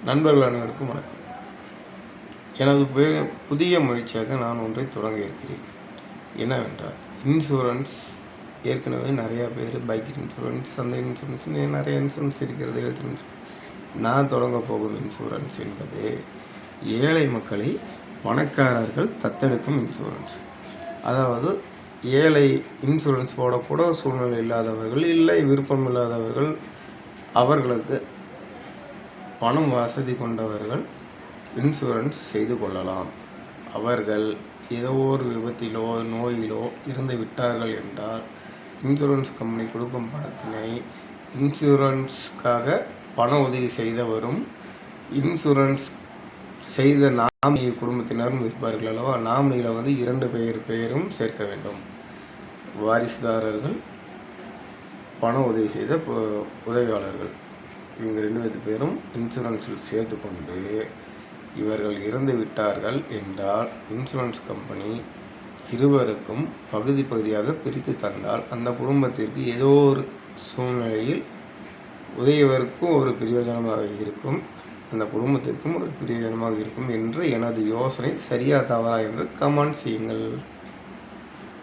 நண்பர்கள் அனைவருக்கும் வணக்கம். எனது புதிய முயற்சியாக நான் ஒன்றை தொடங்க இருக்கிறேன். என்னவென்றால், இன்சூரன்ஸ் ஏற்கனவே நிறையா பேர் பைக் இன்சூரன்ஸ், அந்த இன்சூரன்ஸ், நிறைய இன்சூரன்ஸ் இருக்கிறது. Health insurance. நான் தொடங்க போகும் இன்சூரன்ஸ் என்பது ஏழை மக்களை பணக்காரர்கள் தத்தெடுக்கும் இன்சூரன்ஸ். அதாவது ஏழை இன்சூரன்ஸ் போடக்கூட சூழ்நிலை இல்லாதவர்கள், இல்லை விருப்பம் இல்லாதவர்கள், அவர்களுக்கு பணம் வசதி கொண்டவர்கள் இன்சூரன்ஸ் செய்து கொள்ளலாம். அவர்கள் ஏதோ ஒரு விபத்திலோ நோயிலோ இறந்து விட்டார்கள் என்றால் இன்சூரன்ஸ் கம்பெனி கொடுக்கும் பணத்தினை இன்சூரன்ஸ்க்காக பண உதவி செய்த வரும் இன்சூரன்ஸ் செய்த நாமினி குடும்பத்தினரும் இருப்பார்கள் அல்லவா. நாமினியில் 2 பெயரும் சேர்க்க வேண்டும். வாரிசுதாரர்கள், பண உதவி செய்த உதவியாளர்கள், இவங்க 2 பேரும் இன்சூரன்ஸில் சேர்த்து கொண்டு இவர்கள் இறந்து விட்டார்கள் என்றால் இன்சூரன்ஸ் கம்பெனி இருவருக்கும் பகுதியாக பிரித்து தந்தால் அந்த குடும்பத்திற்கு ஏதோ ஒரு சூழ்நிலையில் உதவியவருக்கும் ஒரு பிரயோஜனமாக இருக்கும், அந்த குடும்பத்திற்கும் ஒரு பிரயோஜனமாக இருக்கும் என்று எனது யோசனை. சரியா தவறா என்று கமெண்ட் செய்யுங்கள்.